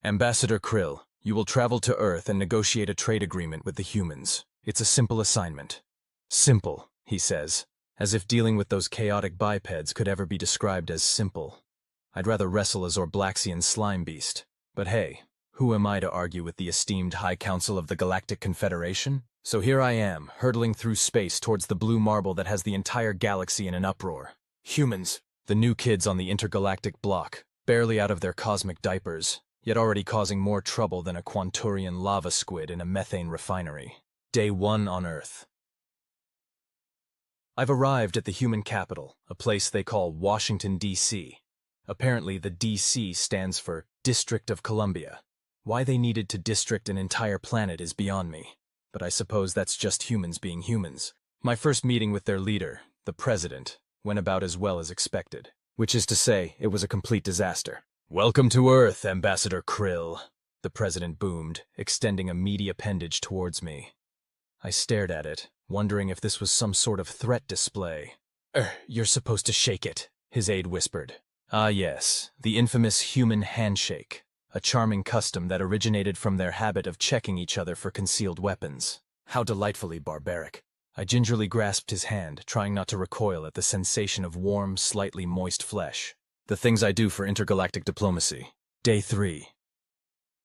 Ambassador Krill, you will travel to Earth and negotiate a trade agreement with the humans. It's a simple assignment. Simple, he says, as if dealing with those chaotic bipeds could ever be described as simple. I'd rather wrestle a Zorblaxian slime beast. But hey, who am I to argue with the esteemed High Council of the Galactic Confederation? So here I am, hurtling through space towards the blue marble that has the entire galaxy in an uproar. Humans, the new kids on the intergalactic block, barely out of their cosmic diapers, yet already causing more trouble than a Quanturian lava squid in a methane refinery. Day 1 on Earth. I've arrived at the human capital, a place they call Washington, D.C. Apparently, the D.C. stands for District of Columbia. Why they needed to district an entire planet is beyond me. But I suppose that's just humans being humans. My first meeting with their leader, the president, went about as well as expected. Which is to say, it was a complete disaster. "Welcome to Earth, Ambassador Krill," the president boomed, extending a meaty appendage towards me. I stared at it, wondering if this was some sort of threat display. You're supposed to shake it," his aide whispered. Ah yes, the infamous human handshake, a charming custom that originated from their habit of checking each other for concealed weapons. How delightfully barbaric. I gingerly grasped his hand, trying not to recoil at the sensation of warm, slightly moist flesh. The things I do for intergalactic diplomacy. Day 3.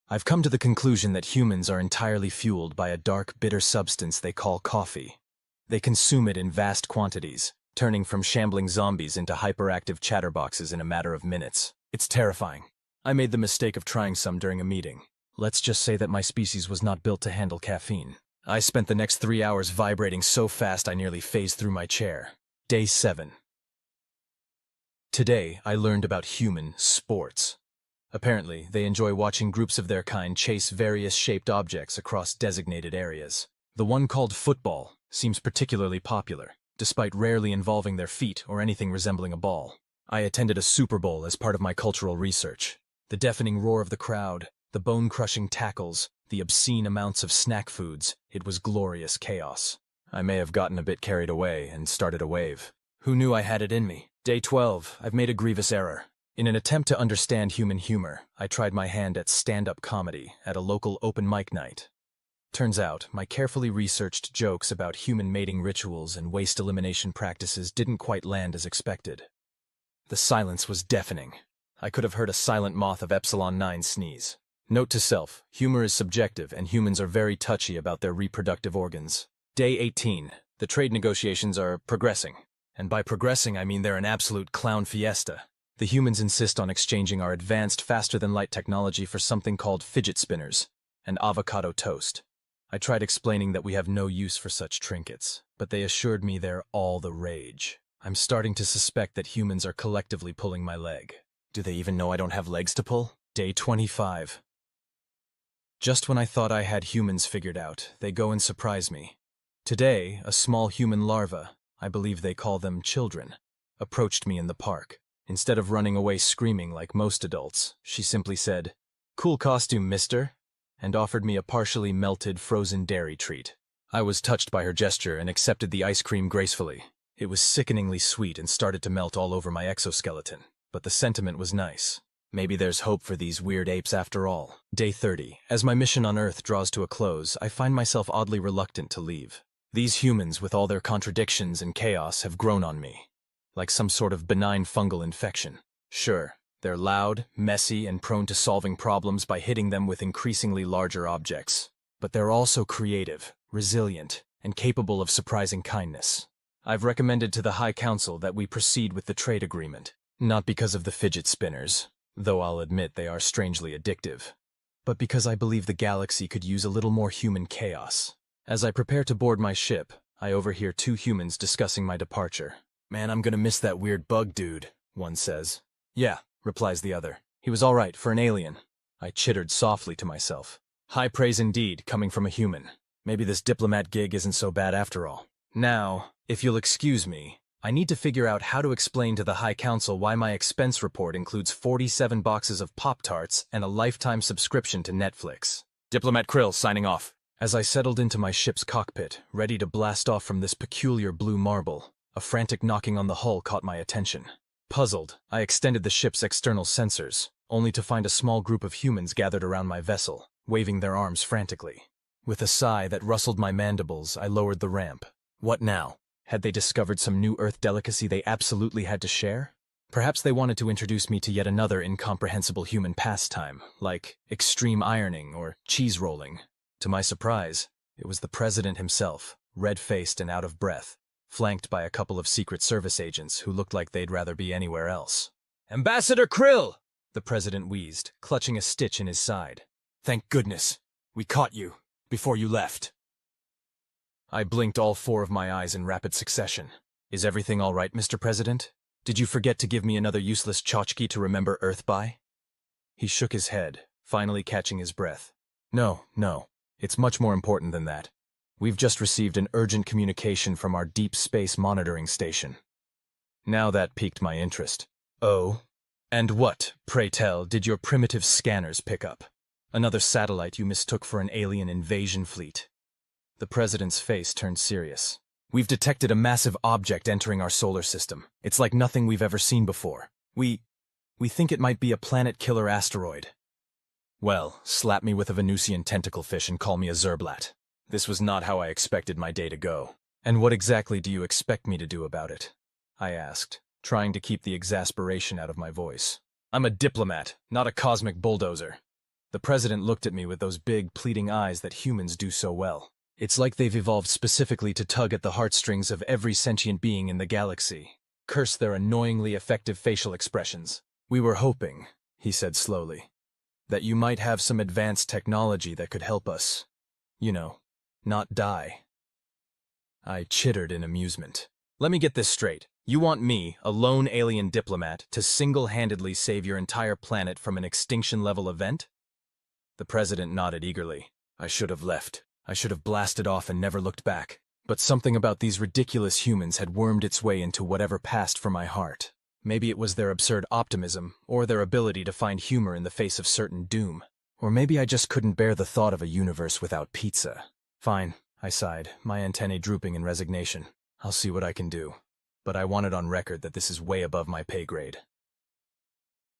I've come to the conclusion that humans are entirely fueled by a dark, bitter substance they call coffee. They consume it in vast quantities, turning from shambling zombies into hyperactive chatterboxes in a matter of minutes. It's terrifying. I made the mistake of trying some during a meeting. Let's just say that my species was not built to handle caffeine. I spent the next 3 hours vibrating so fast I nearly phased through my chair. Day 7. Today, I learned about human sports. Apparently, they enjoy watching groups of their kind chase various shaped objects across designated areas. The one called football seems particularly popular, despite rarely involving their feet or anything resembling a ball. I attended a Super Bowl as part of my cultural research. The deafening roar of the crowd, the bone-crushing tackles, the obscene amounts of snack foods, it was glorious chaos. I may have gotten a bit carried away and started a wave. Who knew I had it in me? Day 12, I've made a grievous error. In an attempt to understand human humor, I tried my hand at stand-up comedy at a local open mic night. Turns out, my carefully researched jokes about human mating rituals and waste elimination practices didn't quite land as expected. The silence was deafening. I could have heard a silent moth of Epsilon 9 sneeze. Note to self, humor is subjective and humans are very touchy about their reproductive organs. Day 18. The trade negotiations are progressing. And by progressing, I mean they're an absolute clown fiesta. The humans insist on exchanging our advanced, faster-than-light technology for something called fidget spinners and avocado toast. I tried explaining that we have no use for such trinkets, but they assured me they're all the rage. I'm starting to suspect that humans are collectively pulling my leg. Do they even know I don't have legs to pull? Day 25. Just when I thought I had humans figured out, they go and surprise me. Today, a small human larva, I believe they call them children, approached me in the park. Instead of running away screaming like most adults, she simply said, "Cool costume, mister," and offered me a partially melted frozen dairy treat. I was touched by her gesture and accepted the ice cream gracefully. It was sickeningly sweet and started to melt all over my exoskeleton, but the sentiment was nice. Maybe there's hope for these weird apes after all. Day 30. As my mission on Earth draws to a close, I find myself oddly reluctant to leave. These humans, with all their contradictions and chaos, have grown on me, like some sort of benign fungal infection. Sure, they're loud, messy, and prone to solving problems by hitting them with increasingly larger objects. But they're also creative, resilient, and capable of surprising kindness. I've recommended to the High Council that we proceed with the trade agreement, not because of the fidget spinners, though I'll admit they are strangely addictive, but because I believe the galaxy could use a little more human chaos. As I prepare to board my ship, I overhear 2 humans discussing my departure. "Man, I'm gonna miss that weird bug dude," one says. "Yeah," replies the other. "He was all right for an alien." I chittered softly to myself. High praise indeed, coming from a human. Maybe this diplomat gig isn't so bad after all. Now, if you'll excuse me, I need to figure out how to explain to the High Council why my expense report includes 47 boxes of Pop-Tarts and a lifetime subscription to Netflix. Diplomat Krill signing off. As I settled into my ship's cockpit, ready to blast off from this peculiar blue marble, a frantic knocking on the hull caught my attention. Puzzled, I extended the ship's external sensors, only to find a small group of humans gathered around my vessel, waving their arms frantically. With a sigh that rustled my mandibles, I lowered the ramp. What now? Had they discovered some new Earth delicacy they absolutely had to share? Perhaps they wanted to introduce me to yet another incomprehensible human pastime, like extreme ironing or cheese rolling. To my surprise, it was the president himself, red-faced and out of breath, flanked by a couple of Secret Service agents who looked like they'd rather be anywhere else. "Ambassador Krill!" the president wheezed, clutching a stitch in his side. "Thank goodness. We caught you. Before you left." I blinked all four of my eyes in rapid succession. "Is everything all right, Mr. President? Did you forget to give me another useless tchotchke to remember Earth by?" He shook his head, finally catching his breath. No. It's much more important than that. We've just received an urgent communication from our deep space monitoring station." Now that piqued my interest. "Oh? And what, pray tell, did your primitive scanners pick up? Another satellite you mistook for an alien invasion fleet?" The president's face turned serious. "We've detected a massive object entering our solar system. It's like nothing we've ever seen before. We think it might be a planet-killer asteroid." Well, slap me with a Venusian tentacle fish and call me a Zerblat. This was not how I expected my day to go. "And what exactly do you expect me to do about it?" I asked, trying to keep the exasperation out of my voice. "I'm a diplomat, not a cosmic bulldozer." The president looked at me with those big, pleading eyes that humans do so well. It's like they've evolved specifically to tug at the heartstrings of every sentient being in the galaxy. Curse their annoyingly effective facial expressions. "We were hoping," he said slowly, "that you might have some advanced technology that could help us, not die." I chittered in amusement. "Let me get this straight. You want me, a lone alien diplomat, to single-handedly save your entire planet from an extinction-level event?" The president nodded eagerly. "I should have left. I should have blasted off and never looked back. But something about these ridiculous humans had wormed its way into whatever passed for my heart. Maybe it was their absurd optimism, or their ability to find humor in the face of certain doom. Or maybe I just couldn't bear the thought of a universe without pizza. Fine, I sighed, my antennae drooping in resignation. I'll see what I can do. But I want it on record that this is way above my pay grade.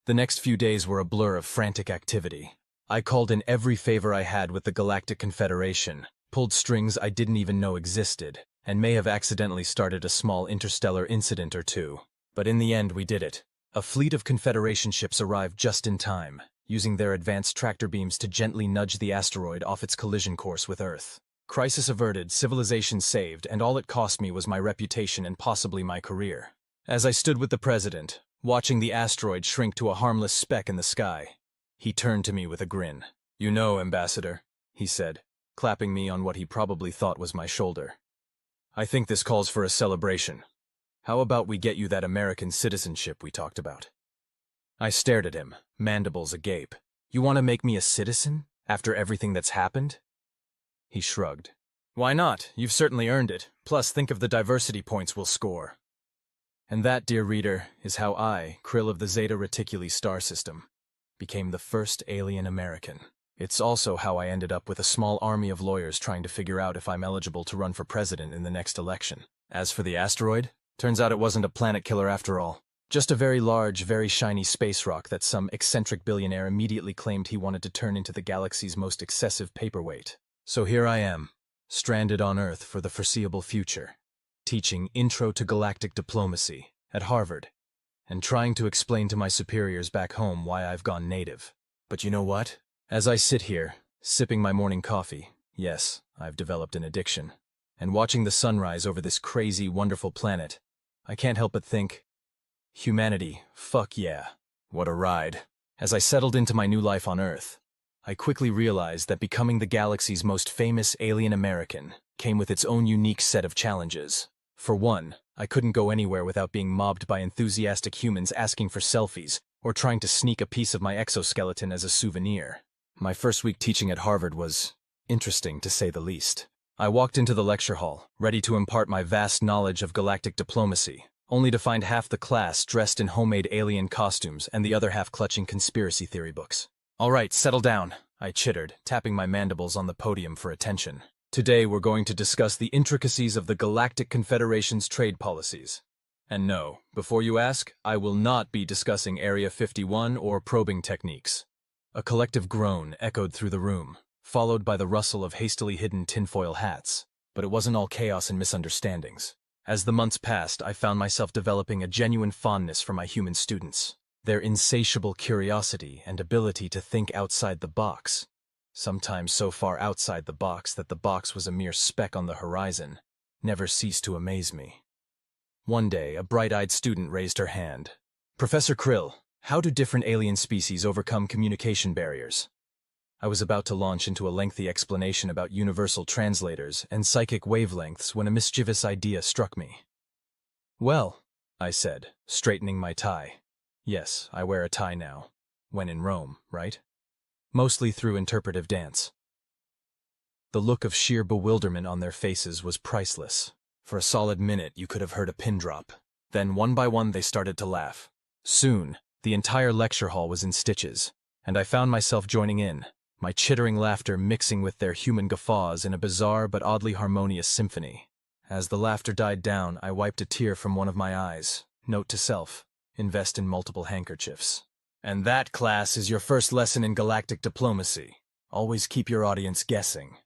The next few days were a blur of frantic activity. I called in every favor I had with the Galactic Confederation, pulled strings I didn't even know existed, and may have accidentally started a small interstellar incident or two. But in the end, we did it. A fleet of Confederation ships arrived just in time, using their advanced tractor beams to gently nudge the asteroid off its collision course with Earth. Crisis averted, civilization saved, and all it cost me was my reputation and possibly my career. As I stood with the president, watching the asteroid shrink to a harmless speck in the sky, he turned to me with a grin. "You know, Ambassador," he said, clapping me on what he probably thought was my shoulder. "I think this calls for a celebration. How about we get you that American citizenship we talked about?" I stared at him, mandibles agape. "You want to make me a citizen, after everything that's happened?" He shrugged. "Why not? You've certainly earned it. Plus, think of the diversity points we'll score." And that, dear reader, is how I, Krill of the Zeta Reticuli star system, became the first alien American. It's also how I ended up with a small army of lawyers trying to figure out if I'm eligible to run for president in the next election. As for the asteroid, turns out it wasn't a planet killer after all. Just a very large, very shiny space rock that some eccentric billionaire immediately claimed he wanted to turn into the galaxy's most excessive paperweight. So here I am, stranded on Earth for the foreseeable future, teaching Intro to Galactic Diplomacy at Harvard, and trying to explain to my superiors back home why I've gone native. But you know what? As I sit here, sipping my morning coffee, yes, I've developed an addiction, and watching the sunrise over this crazy, wonderful planet, I can't help but think, humanity, fuck yeah, what a ride. As I settled into my new life on Earth, I quickly realized that becoming the galaxy's most famous alien American came with its own unique set of challenges. For one, I couldn't go anywhere without being mobbed by enthusiastic humans asking for selfies or trying to sneak a piece of my exoskeleton as a souvenir. My first week teaching at Harvard was interesting, to say the least. I walked into the lecture hall, ready to impart my vast knowledge of galactic diplomacy, only to find half the class dressed in homemade alien costumes and the other half clutching conspiracy theory books. "All right, settle down," I chittered, tapping my mandibles on the podium for attention. "Today we're going to discuss the intricacies of the Galactic Confederation's trade policies. And no, before you ask, I will not be discussing Area 51 or probing techniques. A collective groan echoed through the room, followed by the rustle of hastily hidden tinfoil hats. But it wasn't all chaos and misunderstandings. As the months passed, I found myself developing a genuine fondness for my human students. Their insatiable curiosity and ability to think outside the box, sometimes so far outside the box that the box was a mere speck on the horizon, never ceased to amaze me. One day, a bright-eyed student raised her hand. "Professor Krill, how do different alien species overcome communication barriers?" I was about to launch into a lengthy explanation about universal translators and psychic wavelengths when a mischievous idea struck me. "Well," I said, straightening my tie. Yes, I wear a tie now. When in Rome, right? Mostly through interpretive dance. The look of sheer bewilderment on their faces was priceless. For a solid minute, you could have heard a pin drop. Then, one by one, they started to laugh. Soon, the entire lecture hall was in stitches, and I found myself joining in, my chittering laughter mixing with their human guffaws in a bizarre but oddly harmonious symphony. As the laughter died down, I wiped a tear from one of my eyes. Note to self: invest in multiple handkerchiefs. And that, class, is your first lesson in galactic diplomacy. Always keep your audience guessing.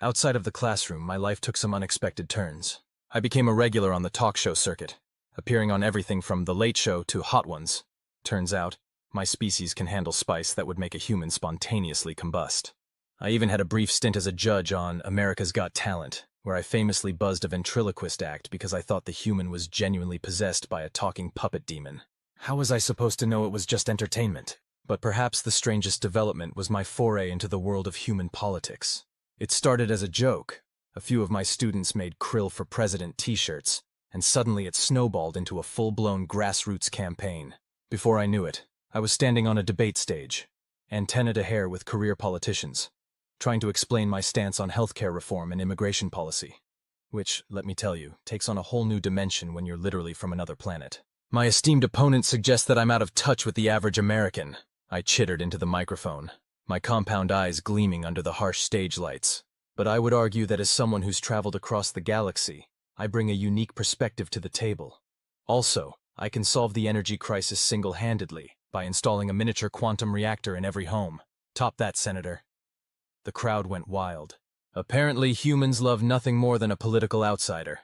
Outside of the classroom, my life took some unexpected turns. I became a regular on the talk show circuit, appearing on everything from The Late Show to Hot Ones. Turns out, my species can handle spice that would make a human spontaneously combust. I even had a brief stint as a judge on America's Got Talent, where I famously buzzed a ventriloquist act because I thought the human was genuinely possessed by a talking puppet demon. How was I supposed to know it was just entertainment? But perhaps the strangest development was my foray into the world of human politics. It started as a joke. A few of my students made Krill for President t-shirts, and suddenly it snowballed into a full-blown grassroots campaign. Before I knew it, I was standing on a debate stage, antenna to hair with career politicians, trying to explain my stance on healthcare reform and immigration policy, which, let me tell you, takes on a whole new dimension when you're literally from another planet. My esteemed opponent suggests that I'm out of touch with the average American, I chittered into the microphone, my compound eyes gleaming under the harsh stage lights. But I would argue that as someone who's traveled across the galaxy, I bring a unique perspective to the table. Also, I can solve the energy crisis single-handedly by installing a miniature quantum reactor in every home. Top that, Senator. The crowd went wild. Apparently, humans love nothing more than a political outsider.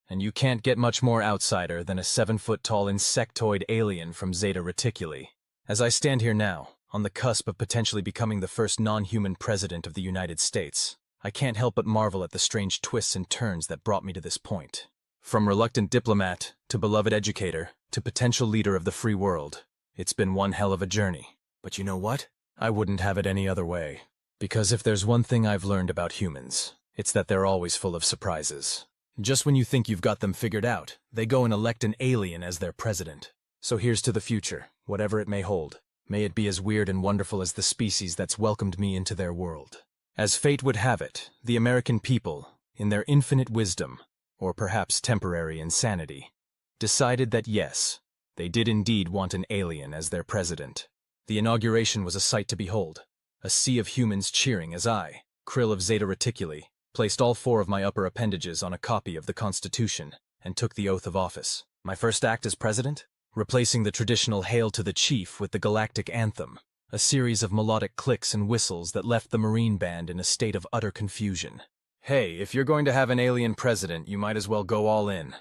And you can't get much more outsider than a 7-foot-tall insectoid alien from Zeta Reticuli. As I stand here now, on the cusp of potentially becoming the first non-human president of the United States, I can't help but marvel at the strange twists and turns that brought me to this point. From reluctant diplomat, to beloved educator, to potential leader of the free world, it's been one hell of a journey. But you know what? I wouldn't have it any other way. Because if there's one thing I've learned about humans, it's that they're always full of surprises. Just when you think you've got them figured out, they go and elect an alien as their president. So here's to the future, whatever it may hold. May it be as weird and wonderful as the species that's welcomed me into their world. As fate would have it, the American people, in their infinite wisdom, or perhaps temporary insanity, decided that yes, they did indeed want an alien as their president. The inauguration was a sight to behold, a sea of humans cheering as I, Krill of Zeta Reticuli, placed all 4 of my upper appendages on a copy of the Constitution and took the oath of office. My first act as president? Replacing the traditional Hail to the Chief with the Galactic Anthem, a series of melodic clicks and whistles that left the Marine Band in a state of utter confusion. Hey, if you're going to have an alien president, you might as well go all in.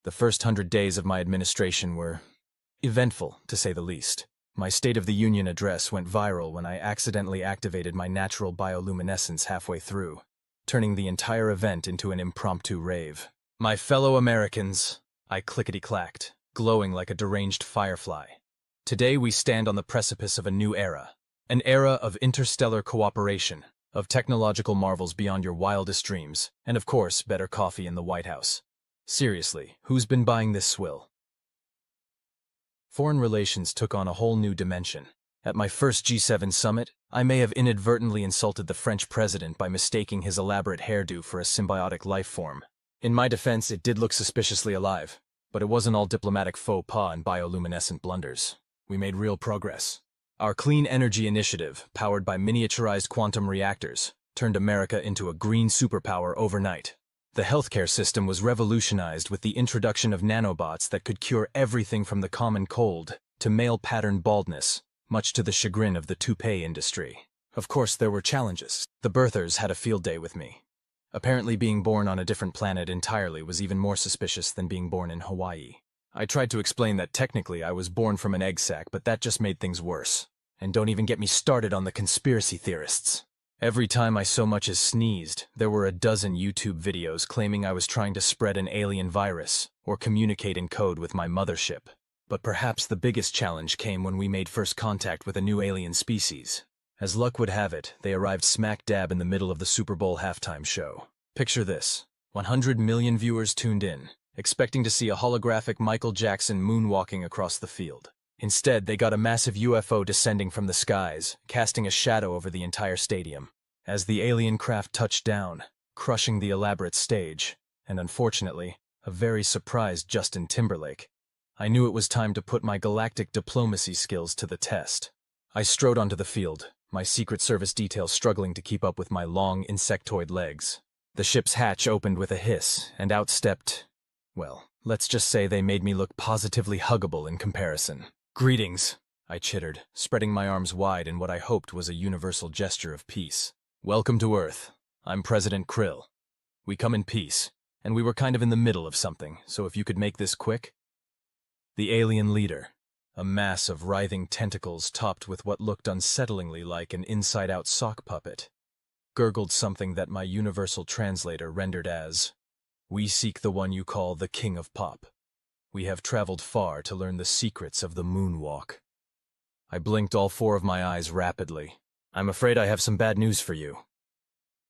The first 100 days of my administration were eventful, to say the least. My State of the Union address went viral when I accidentally activated my natural bioluminescence halfway through, turning the entire event into an impromptu rave. My fellow Americans, I clickety-clacked, glowing like a deranged firefly. Today we stand on the precipice of a new era. An era of interstellar cooperation, of technological marvels beyond your wildest dreams, and of course, better coffee in the White House. Seriously, who's been buying this swill? Foreign relations took on a whole new dimension. At my first G7 summit, I may have inadvertently insulted the French president by mistaking his elaborate hairdo for a symbiotic life form. In my defense, it did look suspiciously alive, but it wasn't all diplomatic faux pas and bioluminescent blunders. We made real progress. Our clean energy initiative, powered by miniaturized quantum reactors, turned America into a green superpower overnight. The healthcare system was revolutionized with the introduction of nanobots that could cure everything from the common cold to male-pattern baldness, much to the chagrin of the toupee industry. Of course, there were challenges. The birthers had a field day with me. Apparently being born on a different planet entirely was even more suspicious than being born in Hawaii. I tried to explain that technically I was born from an egg sac, but that just made things worse. And don't even get me started on the conspiracy theorists. Every time I so much as sneezed, there were a dozen YouTube videos claiming I was trying to spread an alien virus or communicate in code with my mothership. But perhaps the biggest challenge came when we made first contact with a new alien species. As luck would have it, they arrived smack dab in the middle of the Super Bowl halftime show. Picture this: 100 million viewers tuned in, expecting to see a holographic Michael Jackson moonwalking across the field. Instead, they got a massive UFO descending from the skies, casting a shadow over the entire stadium. As the alien craft touched down, crushing the elaborate stage, and unfortunately, a very surprised Justin Timberlake, I knew it was time to put my galactic diplomacy skills to the test. I strode onto the field, my Secret Service detail struggling to keep up with my long insectoid legs. The ship's hatch opened with a hiss, and out stepped, well, let's just say they made me look positively huggable in comparison. "Greetings," I chittered, spreading my arms wide in what I hoped was a universal gesture of peace. "Welcome to Earth. I'm President Krill. We come in peace, and we were kind of in the middle of something, so if you could make this quick." The alien leader, a mass of writhing tentacles topped with what looked unsettlingly like an inside-out sock puppet, gurgled something that my universal translator rendered as, "We seek the one you call the King of Pop. We have traveled far to learn the secrets of the moonwalk." I blinked all four of my eyes rapidly. "I'm afraid I have some bad news for you."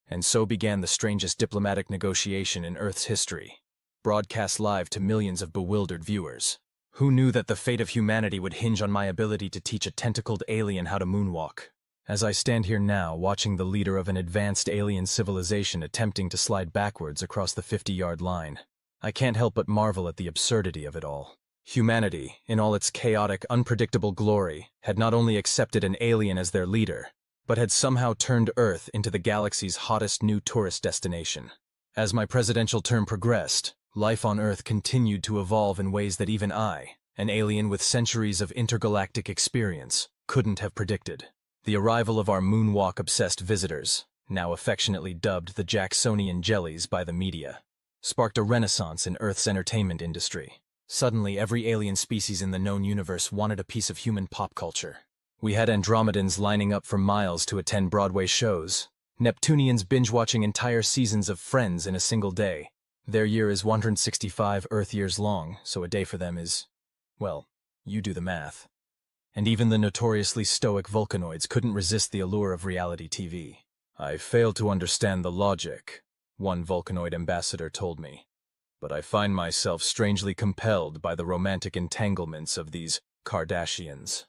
And so began the strangest diplomatic negotiation in Earth's history, broadcast live to millions of bewildered viewers. Who knew that the fate of humanity would hinge on my ability to teach a tentacled alien how to moonwalk? As I stand here now, watching the leader of an advanced alien civilization attempting to slide backwards across the 50-yard line, I can't help but marvel at the absurdity of it all. Humanity, in all its chaotic, unpredictable glory, had not only accepted an alien as their leader, but had somehow turned Earth into the galaxy's hottest new tourist destination. As my presidential term progressed, life on Earth continued to evolve in ways that even I, an alien with centuries of intergalactic experience, couldn't have predicted. The arrival of our moonwalk-obsessed visitors, now affectionately dubbed the Jacksonian Jellies by the media, sparked a renaissance in Earth's entertainment industry. Suddenly, every alien species in the known universe wanted a piece of human pop culture. We had Andromedans lining up for miles to attend Broadway shows, Neptunians binge-watching entire seasons of Friends in a single day. Their year is 165 Earth years long, so a day for them is, well, you do the math. And even the notoriously stoic Vulcanoids couldn't resist the allure of reality TV. "I fail to understand the logic," one Vulcanoid ambassador told me, "but I find myself strangely compelled by the romantic entanglements of these Kardashians."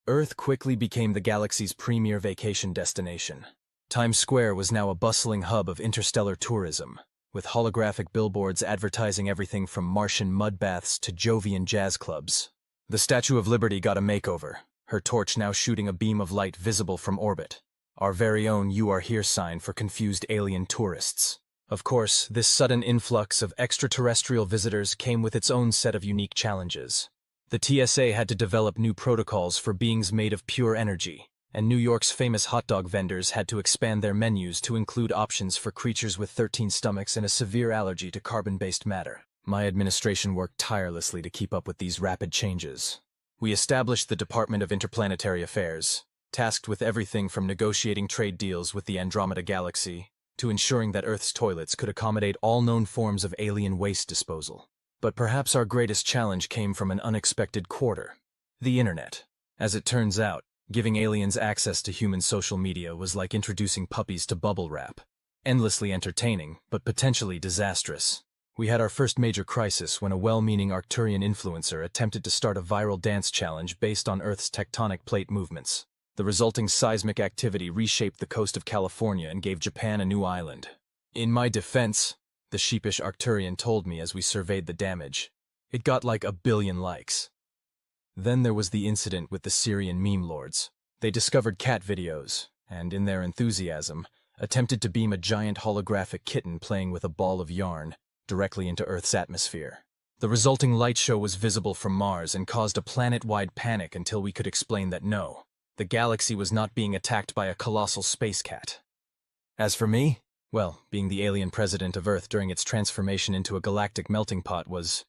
Earth quickly became the galaxy's premier vacation destination. Times Square was now a bustling hub of interstellar tourism, with holographic billboards advertising everything from Martian mud baths to Jovian jazz clubs. The Statue of Liberty got a makeover, her torch now shooting a beam of light visible from orbit, our very own "You Are Here" sign for confused alien tourists. Of course, this sudden influx of extraterrestrial visitors came with its own set of unique challenges. The TSA had to develop new protocols for beings made of pure energy, and New York's famous hot dog vendors had to expand their menus to include options for creatures with 13 stomachs and a severe allergy to carbon-based matter. My administration worked tirelessly to keep up with these rapid changes. We established the Department of Interplanetary Affairs, tasked with everything from negotiating trade deals with the Andromeda Galaxy to ensuring that Earth's toilets could accommodate all known forms of alien waste disposal. But perhaps our greatest challenge came from an unexpected quarter: the internet. As it turns out, giving aliens access to human social media was like introducing puppies to bubble wrap. Endlessly entertaining, but potentially disastrous. We had our first major crisis when a well-meaning Arcturian influencer attempted to start a viral dance challenge based on Earth's tectonic plate movements. The resulting seismic activity reshaped the coast of California and gave Japan a new island. "In my defense," the sheepish Arcturian told me as we surveyed the damage, "it got like 1 billion likes." Then there was the incident with the Syrian meme lords. They discovered cat videos, and in their enthusiasm, attempted to beam a giant holographic kitten playing with a ball of yarn directly into Earth's atmosphere. The resulting light show was visible from Mars and caused a planet-wide panic until we could explain that no, the galaxy was not being attacked by a colossal space cat. As for me, well, being the alien president of Earth during its transformation into a galactic melting pot was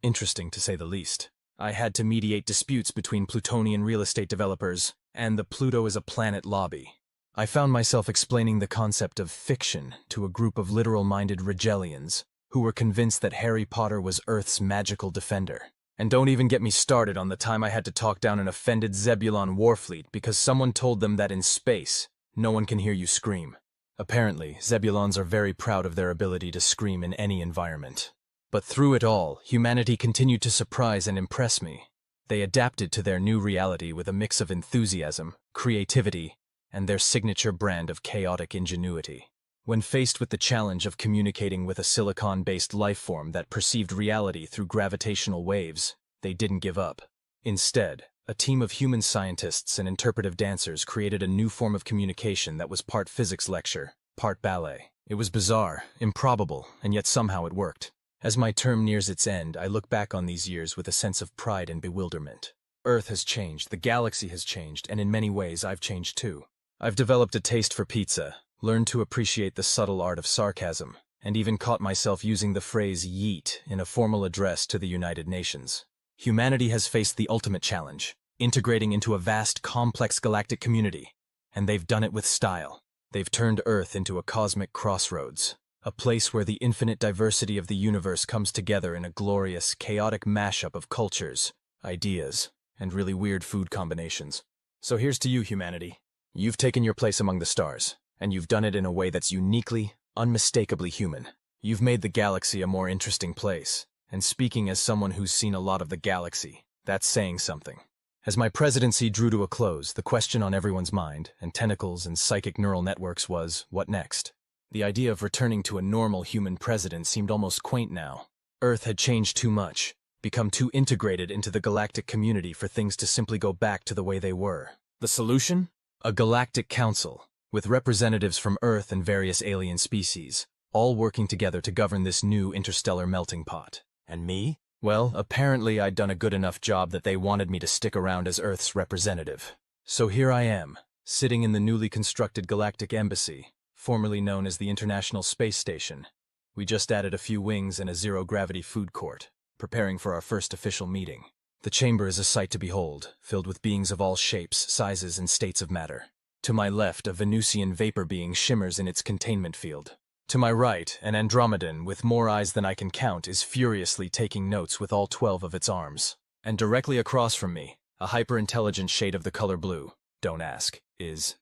interesting, to say the least. I had to mediate disputes between Plutonian real estate developers and the Pluto is a planet lobby. I found myself explaining the concept of fiction to a group of literal-minded Rigelians who were convinced that Harry Potter was Earth's magical defender. And don't even get me started on the time I had to talk down an offended Zebulon warfleet because someone told them that in space, no one can hear you scream. Apparently, Zebulons are very proud of their ability to scream in any environment. But through it all, humanity continued to surprise and impress me. They adapted to their new reality with a mix of enthusiasm, creativity, and their signature brand of chaotic ingenuity. When faced with the challenge of communicating with a silicon-based life form that perceived reality through gravitational waves, they didn't give up. Instead, a team of human scientists and interpretive dancers created a new form of communication that was part physics lecture, part ballet. It was bizarre, improbable, and yet somehow it worked. As my term nears its end, I look back on these years with a sense of pride and bewilderment. Earth has changed, the galaxy has changed, and in many ways I've changed too. I've developed a taste for pizza, learned to appreciate the subtle art of sarcasm, and even caught myself using the phrase yeet in a formal address to the United Nations. Humanity has faced the ultimate challenge, integrating into a vast, complex galactic community, and they've done it with style. They've turned Earth into a cosmic crossroads, a place where the infinite diversity of the universe comes together in a glorious, chaotic mashup of cultures, ideas, and really weird food combinations. So here's to you, humanity. You've taken your place among the stars, and you've done it in a way that's uniquely, unmistakably human. You've made the galaxy a more interesting place, and speaking as someone who's seen a lot of the galaxy, that's saying something. As my presidency drew to a close, the question on everyone's mind, and tentacles and psychic neural networks was, what next? The idea of returning to a normal human president seemed almost quaint now. Earth had changed too much, become too integrated into the galactic community for things to simply go back to the way they were. The solution? A galactic council, with representatives from Earth and various alien species, all working together to govern this new interstellar melting pot. And me? Well, apparently I'd done a good enough job that they wanted me to stick around as Earth's representative. So here I am, sitting in the newly constructed Galactic Embassy, formerly known as the International Space Station. We just added a few wings and a zero-gravity food court, preparing for our first official meeting. The chamber is a sight to behold, filled with beings of all shapes, sizes, and states of matter. To my left, a Venusian vapor being shimmers in its containment field. To my right, an Andromedan with more eyes than I can count is furiously taking notes with all 12 of its arms. And directly across from me, a hyper-intelligent shade of the color blue, don't ask, is,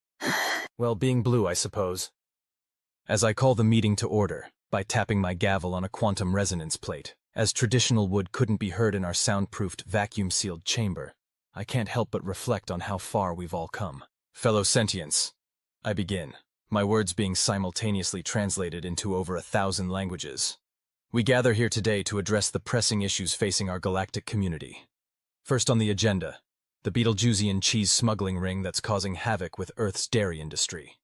well, being blue, I suppose. As I call the meeting to order, by tapping my gavel on a quantum resonance plate, as traditional wood couldn't be heard in our soundproofed, vacuum-sealed chamber, I can't help but reflect on how far we've all come. Fellow sentients, I begin, my words being simultaneously translated into over 1,000 languages. We gather here today to address the pressing issues facing our galactic community. First on the agenda, the Betelgeusian cheese smuggling ring that's causing havoc with Earth's dairy industry.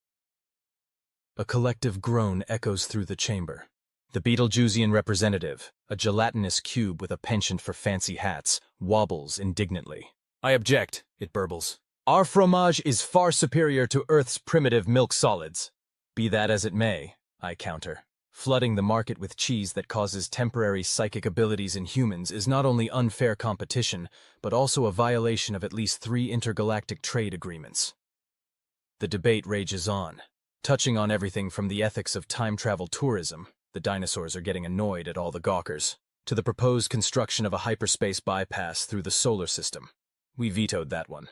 A collective groan echoes through the chamber. The Betelgeusian representative, a gelatinous cube with a penchant for fancy hats, wobbles indignantly. I object, it burbles. Our fromage is far superior to Earth's primitive milk solids. Be that as it may, I counter. Flooding the market with cheese that causes temporary psychic abilities in humans is not only unfair competition, but also a violation of at least 3 intergalactic trade agreements. The debate rages on, touching on everything from the ethics of time travel tourism, the dinosaurs are getting annoyed at all the gawkers, to the proposed construction of a hyperspace bypass through the solar system. We vetoed that one.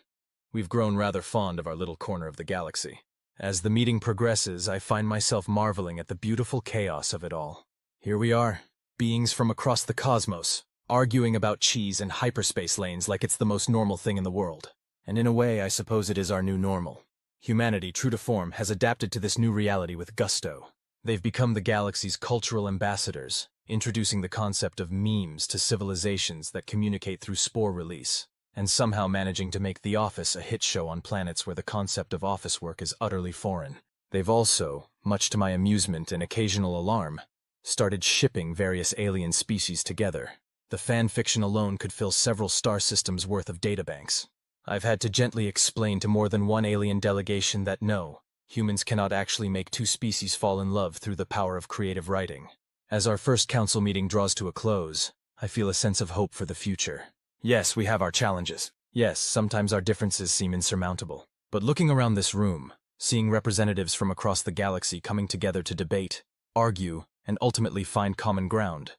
We've grown rather fond of our little corner of the galaxy. As the meeting progresses, I find myself marveling at the beautiful chaos of it all. Here we are, beings from across the cosmos, arguing about cheese and hyperspace lanes like it's the most normal thing in the world. And in a way, I suppose it is our new normal. Humanity, true to form, has adapted to this new reality with gusto. They've become the galaxy's cultural ambassadors, introducing the concept of memes to civilizations that communicate through spore release, and somehow managing to make The Office a hit show on planets where the concept of office work is utterly foreign. They've also, much to my amusement and occasional alarm, started shipping various alien species together. The fan fiction alone could fill several star systems worth of databanks. I've had to gently explain to more than one alien delegation that no, humans cannot actually make two species fall in love through the power of creative writing. As our first council meeting draws to a close, I feel a sense of hope for the future. Yes, we have our challenges. Yes, sometimes our differences seem insurmountable. But looking around this room, seeing representatives from across the galaxy coming together to debate, argue, and ultimately find common ground,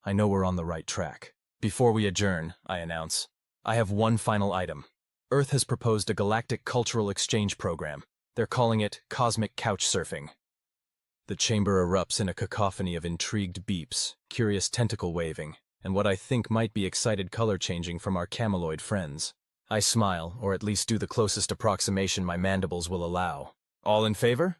I know we're on the right track. Before we adjourn, I announce, I have one final item. Earth has proposed a galactic cultural exchange program. They're calling it cosmic couch surfing. The chamber erupts in a cacophony of intrigued beeps, curious tentacle waving, and what I think might be excited color changing from our cameloid friends. I smile, or at least do the closest approximation my mandibles will allow. All in favor?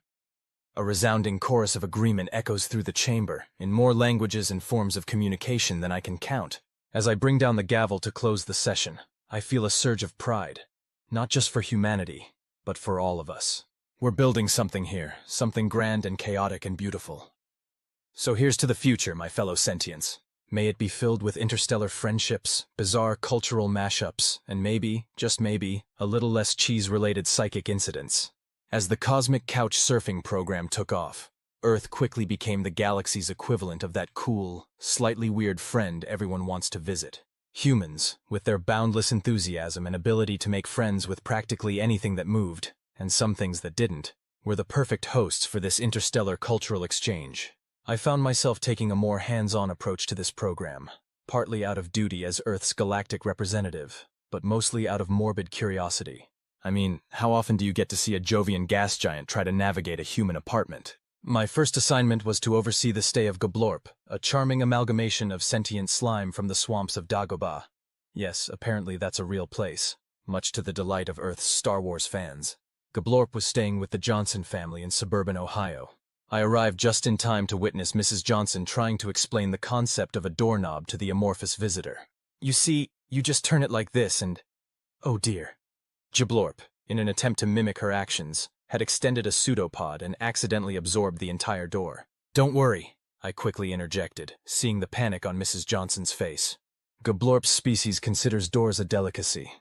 A resounding chorus of agreement echoes through the chamber, in more languages and forms of communication than I can count. As I bring down the gavel to close the session, I feel a surge of pride, not just for humanity, but for all of us. We're building something here, something grand and chaotic and beautiful. So here's to the future, my fellow sentients. May it be filled with interstellar friendships, bizarre cultural mashups, and maybe, just maybe, a little less cheese-related psychic incidents. As the cosmic couch surfing program took off, Earth quickly became the galaxy's equivalent of that cool, slightly weird friend everyone wants to visit. Humans, with their boundless enthusiasm and ability to make friends with practically anything that moved, and some things that didn't, were the perfect hosts for this interstellar cultural exchange. I found myself taking a more hands-on approach to this program, partly out of duty as Earth's galactic representative, but mostly out of morbid curiosity. I mean, how often do you get to see a Jovian gas giant try to navigate a human apartment? My first assignment was to oversee the stay of Gablorp, a charming amalgamation of sentient slime from the swamps of Dagobah. Yes, apparently that's a real place, much to the delight of Earth's Star Wars fans. Gablorp was staying with the Johnson family in suburban Ohio. I arrived just in time to witness Mrs. Johnson trying to explain the concept of a doorknob to the amorphous visitor. You see, you just turn it like this and... Oh dear. Gablorp, in an attempt to mimic her actions, had extended a pseudopod and accidentally absorbed the entire door. Don't worry, I quickly interjected, seeing the panic on Mrs. Johnson's face. Gablorp's species considers doors a delicacy.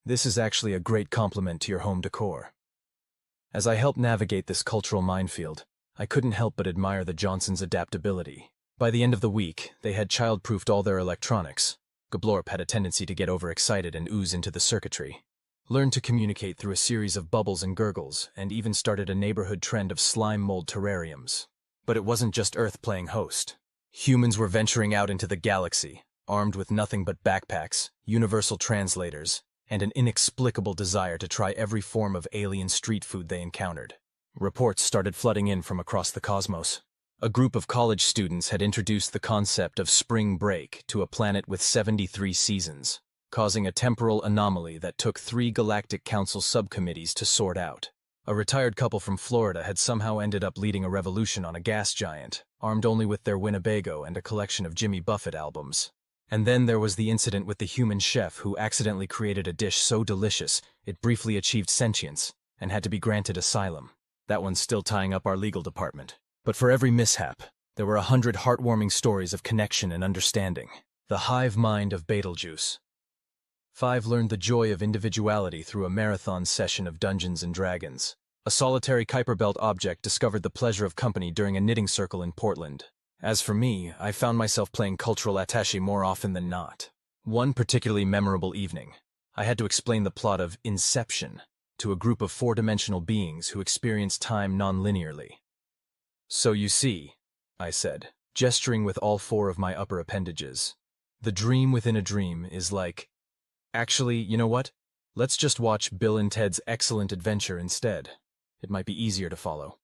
This is actually a great compliment to your home decor. As I helped navigate this cultural minefield, I couldn't help but admire the Johnsons' adaptability. By the end of the week, they had child-proofed all their electronics. Gablorp had a tendency to get overexcited and ooze into the circuitry, learned to communicate through a series of bubbles and gurgles, and even started a neighborhood trend of slime mold terrariums. But it wasn't just Earth playing host. Humans were venturing out into the galaxy, armed with nothing but backpacks, universal translators, and an inexplicable desire to try every form of alien street food they encountered. Reports started flooding in from across the cosmos. A group of college students had introduced the concept of spring break to a planet with 73 seasons, causing a temporal anomaly that took 3 Galactic Council subcommittees to sort out. A retired couple from Florida had somehow ended up leading a revolution on a gas giant, armed only with their Winnebago and a collection of Jimmy Buffett albums. And then there was the incident with the human chef who accidentally created a dish so delicious it briefly achieved sentience and had to be granted asylum. That one's still tying up our legal department. But for every mishap, there were 100 heartwarming stories of connection and understanding. The hive mind of Betelgeuse. 5 learned the joy of individuality through a marathon session of Dungeons and Dragons. A solitary Kuiper Belt object discovered the pleasure of company during a knitting circle in Portland. As for me, I found myself playing cultural attaché more often than not. One particularly memorable evening, I had to explain the plot of Inception to a group of 4-dimensional beings who experience time non-linearly. So you see, I said, gesturing with all 4 of my upper appendages, the dream within a dream is like... Actually, you know what? Let's just watch Bill and Ted's Excellent Adventure instead. It might be easier to follow.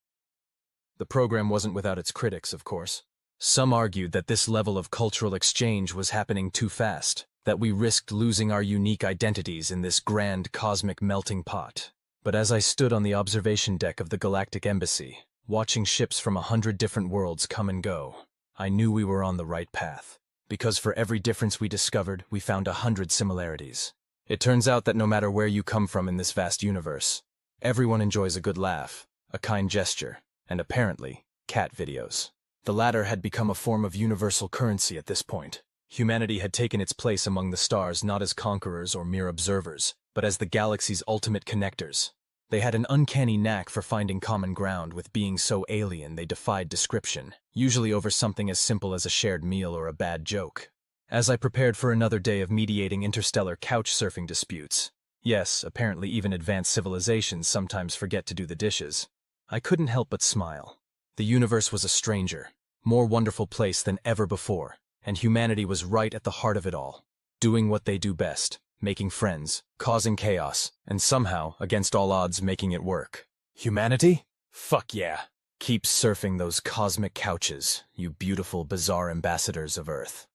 The program wasn't without its critics, of course. Some argued that this level of cultural exchange was happening too fast, that we risked losing our unique identities in this grand cosmic melting pot. But as I stood on the observation deck of the Galactic Embassy, watching ships from 100 different worlds come and go, I knew we were on the right path. Because for every difference we discovered, we found 100 similarities. It turns out that no matter where you come from in this vast universe, everyone enjoys a good laugh, a kind gesture, and apparently, cat videos. The latter had become a form of universal currency at this point. Humanity had taken its place among the stars not as conquerors or mere observers, but as the galaxy's ultimate connectors. They had an uncanny knack for finding common ground with beings so alien they defied description, usually over something as simple as a shared meal or a bad joke. As I prepared for another day of mediating interstellar couch surfing disputes, yes, apparently even advanced civilizations sometimes forget to do the dishes, I couldn't help but smile. The universe was a stranger, more wonderful place than ever before, and humanity was right at the heart of it all, doing what they do best, making friends, causing chaos, and somehow, against all odds, making it work. Humanity? Fuck yeah. Keep surfing those cosmic couches, you beautiful, bizarre ambassadors of Earth.